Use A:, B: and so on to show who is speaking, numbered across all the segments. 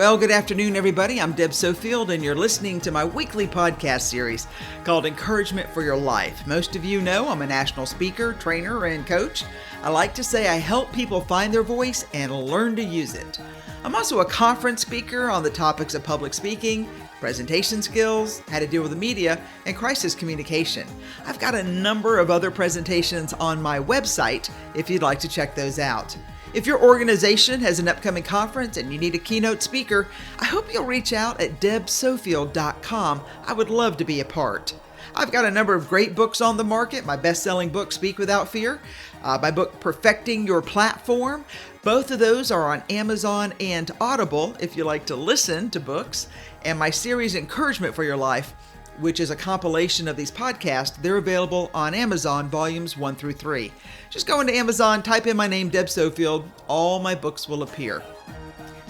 A: Well, good afternoon, everybody. I'm Deb Sofield, and you're listening to my weekly podcast series called Encouragement for Your Life. Most of you know I'm a national speaker, trainer, and coach. I like to say I help people find their voice and learn to use it. I'm also a conference speaker on the topics of public speaking, presentation skills, how to deal with the media, and crisis communication. I've got a number of other presentations on my website if you'd like to check those out. If your organization has an upcoming conference and you need a keynote speaker, I hope you'll reach out at debsofield.com. I would love to be a part. I've got a number of great books on the market. My best-selling book, Speak Without Fear. My book, Perfecting Your Platform. Both of those are on Amazon and Audible if you like to listen to books. And my series, Encouragement for Your Life, which is a compilation of these podcasts, they're available on Amazon, volumes 1 through 3. Just go into Amazon, type in my name, Deb Sofield, all my books will appear.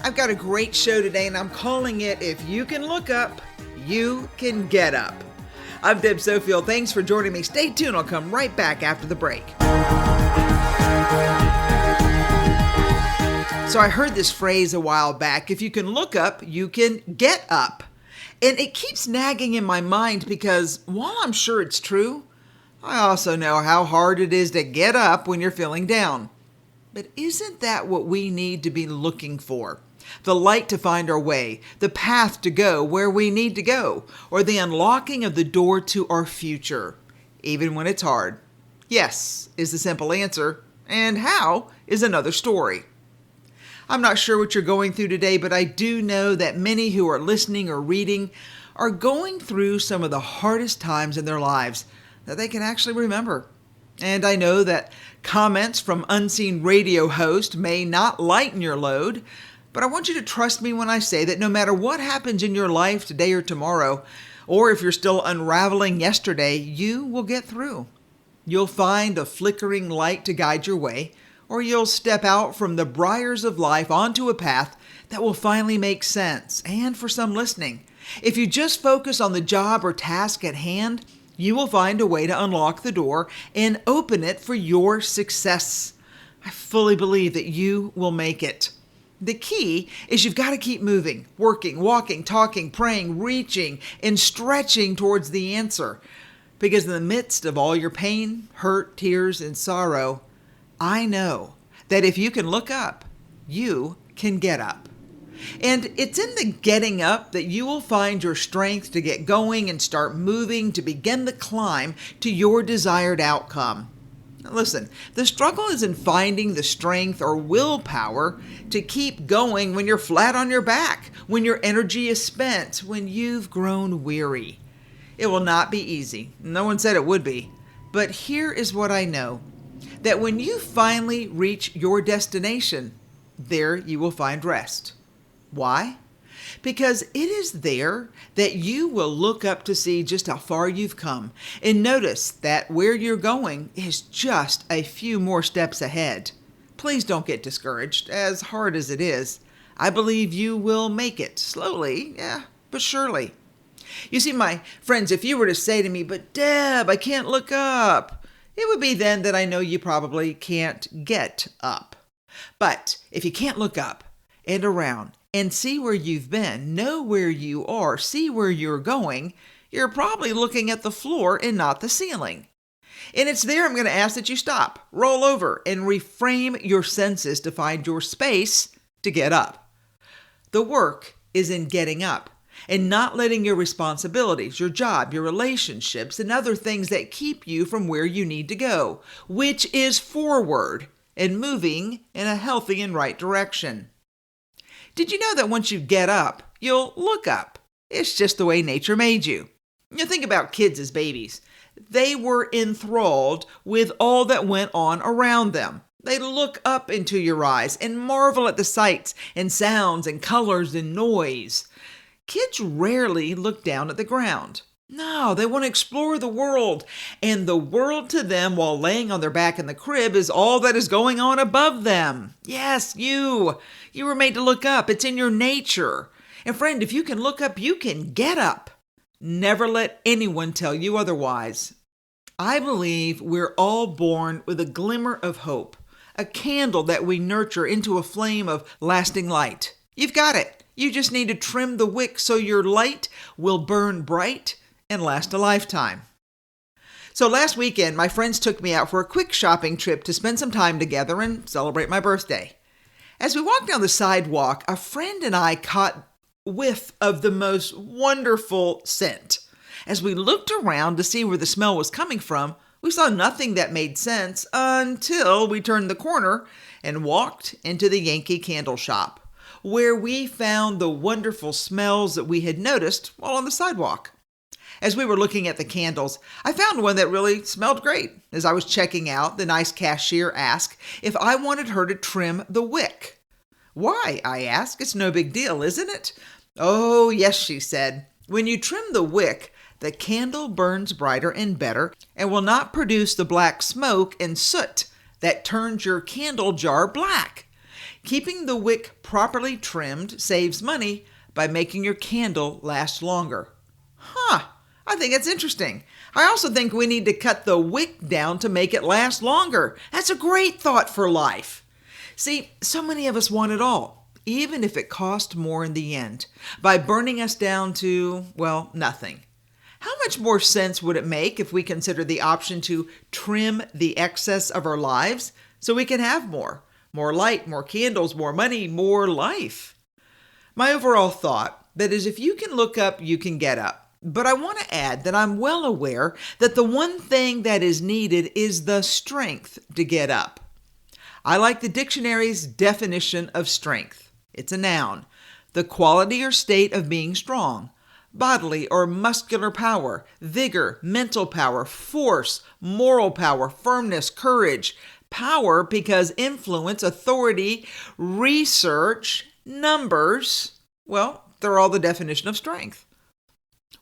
A: I've got a great show today, and I'm calling it, If You Can Look Up, You Can Get Up. I'm Deb Sofield. Thanks for joining me. Stay tuned. I'll come right back after the break. So I heard this phrase a while back, if you can look up, you can get up. And it keeps nagging in my mind because while I'm sure it's true, I also know how hard it is to get up when you're feeling down. But isn't that what we need to be looking for? The light to find our way, the path to go where we need to go, or the unlocking of the door to our future, even when it's hard. Yes is the simple answer, and how is another story. I'm not sure what you're going through today, but I do know that many who are listening or reading are going through some of the hardest times in their lives that they can actually remember. And I know that comments from unseen radio hosts may not lighten your load, but I want you to trust me when I say that no matter what happens in your life today or tomorrow, or if you're still unraveling yesterday, you will get through. You'll find a flickering light to guide your way, or you'll step out from the briars of life onto a path that will finally make sense. And for some listening, if you just focus on the job or task at hand, you will find a way to unlock the door and open it for your success. I fully believe that you will make it. The key is you've got to keep moving, working, walking, talking, praying, reaching, and stretching towards the answer. Because in the midst of all your pain, hurt, tears, and sorrow, I know that if you can look up, you can get up. And it's in the getting up that you will find your strength to get going and start moving to begin the climb to your desired outcome. Now listen, the struggle is in finding the strength or willpower to keep going when you're flat on your back, when your energy is spent, when you've grown weary. It will not be easy. No one said it would be. But here is what I know. That when you finally reach your destination, there you will find rest. Why? Because it is there that you will look up to see just how far you've come and notice that where you're going is just a few more steps ahead. Please don't get discouraged, as hard as it is. I believe you will make it slowly, but surely. You see, my friends, if you were to say to me, but Deb, I can't look up, it would be then that I know you probably can't get up. But if you can't look up and around and see where you've been, know where you are, see where you're going, you're probably looking at the floor and not the ceiling. And it's there I'm going to ask that you stop, roll over, and reframe your senses to find your space to get up. The work is in getting up. And not letting your responsibilities, your job, your relationships, and other things that keep you from where you need to go, which is forward and moving in a healthy and right direction. Did you know that once you get up, you'll look up? It's just the way nature made you. You think about kids as babies. They were enthralled with all that went on around them. They look up into your eyes and marvel at the sights and sounds and colors and noise. Kids rarely look down at the ground. No, they want to explore the world. And the world to them while laying on their back in the crib is all that is going on above them. Yes, you. You were made to look up. It's in your nature. And friend, if you can look up, you can get up. Never let anyone tell you otherwise. I believe we're all born with a glimmer of hope, a candle that we nurture into a flame of lasting light. You've got it. You just need to trim the wick so your light will burn bright and last a lifetime. So last weekend, my friends took me out for a quick shopping trip to spend some time together and celebrate my birthday. As we walked down the sidewalk, a friend and I caught whiff of the most wonderful scent. As we looked around to see where the smell was coming from, we saw nothing that made sense until we turned the corner and walked into the Yankee Candle Shop, where we found the wonderful smells that we had noticed while on the sidewalk. As we were looking at the candles, I found one that really smelled great. As I was checking out, the nice cashier asked if I wanted her to trim the wick. "Why?" I asked. "It's no big deal, isn't it?" "Oh, yes," she said. "When you trim the wick, the candle burns brighter and better and will not produce the black smoke and soot that turns your candle jar black. Keeping the wick properly trimmed saves money by making your candle last longer." Huh. I think it's interesting. I also think we need to cut the wick down to make it last longer. That's a great thought for life. See, so many of us want it all, even if it costs more in the end, by burning us down to, well, nothing. How much more sense would it make if we consider the option to trim the excess of our lives so we can have more? More light, more candles, more money, more life. My overall thought that is, if you can look up, you can get up. But I want to add that I'm well aware that the one thing that is needed is the strength to get up. I like the dictionary's definition of strength. It's a noun, the quality or state of being strong, bodily or muscular power, vigor, mental power, force, moral power, firmness, courage, power because influence, authority, research, numbers, well, they're all the definition of strength.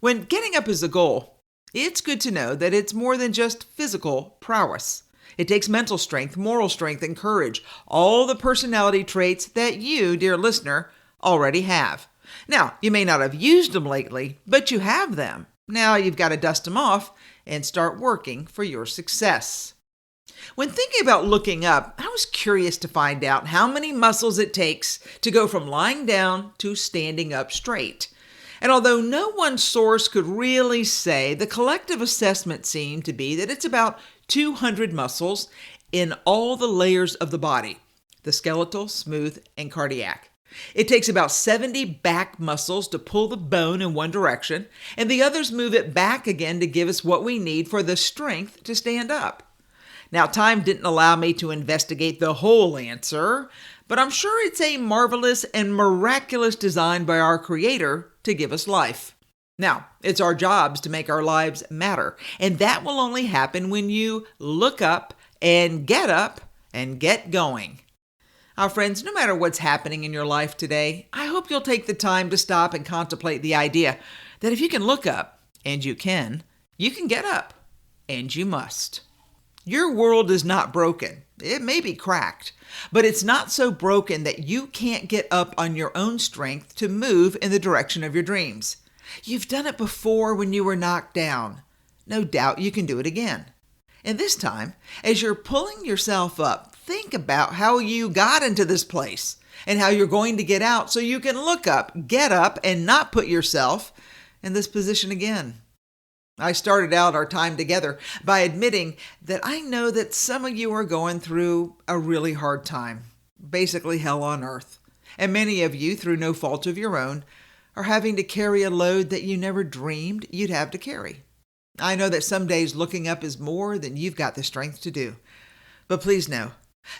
A: When getting up is a goal, it's good to know that it's more than just physical prowess. It takes mental strength, moral strength, and courage, all the personality traits that you, dear listener, already have. Now, you may not have used them lately, but you have them. Now you've got to dust them off and start working for your success. When thinking about looking up, I was curious to find out how many muscles it takes to go from lying down to standing up straight. And although no one source could really say, the collective assessment seemed to be that it's about 200 muscles in all the layers of the body, the skeletal, smooth, and cardiac. It takes about 70 back muscles to pull the bone in one direction, and the others move it back again to give us what we need for the strength to stand up. Now, time didn't allow me to investigate the whole answer, but I'm sure it's a marvelous and miraculous design by our Creator to give us life. Now, it's our jobs to make our lives matter, and that will only happen when you look up and get going. Our friends, no matter what's happening in your life today, I hope you'll take the time to stop and contemplate the idea that if you can look up, and you can get up, and you must. Your world is not broken. It may be cracked, but it's not so broken that you can't get up on your own strength to move in the direction of your dreams. You've done it before when you were knocked down. No doubt you can do it again. And this time, as you're pulling yourself up, think about how you got into this place and how you're going to get out so you can look up, get up, and not put yourself in this position again. I started out our time together by admitting that I know that some of you are going through a really hard time, basically hell on earth. And many of you, through no fault of your own, are having to carry a load that you never dreamed you'd have to carry. I know that some days looking up is more than you've got the strength to do. But please know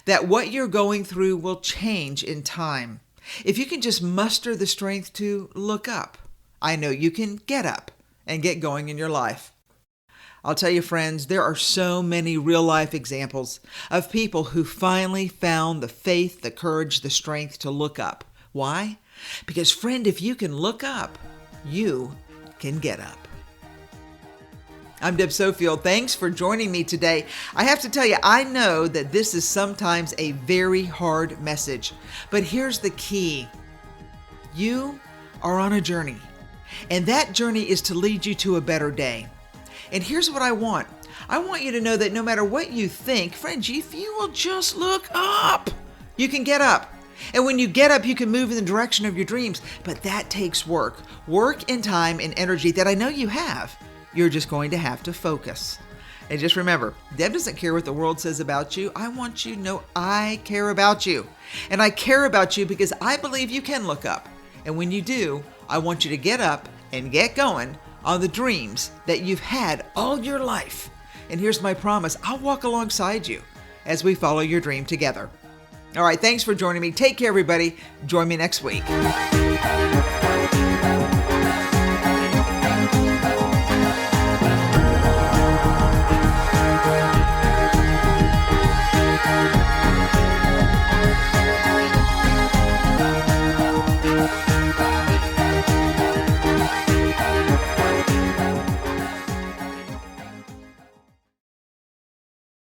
A: that what you're going through will change in time. If you can just muster the strength to look up, I know you can get up and get going in your life. I'll tell you, friends, there are so many real-life examples of people who finally found the faith, the courage, the strength to look up. Why? Because, friend, if you can look up, you can get up. I'm Deb Sofield. Thanks for joining me today. I have to tell you, I know that this is sometimes a very hard message, but here's the key. You are on a journey, and that journey is to lead you to a better day. And here's what I want. I want you to know that no matter what you think, friends, if you will just look up, you can get up. And when you get up, you can move in the direction of your dreams. But that takes work. Work and time and energy that I know you have. You're just going to have to focus. And just remember, Deb doesn't care what the world says about you. I want you to know I care about you. And I care about you because I believe you can look up. And when you do, I want you to get up and get going on the dreams that you've had all your life. And here's my promise. I'll walk alongside you as we follow your dream together. All right, thanks for joining me. Take care, everybody. Join me next week.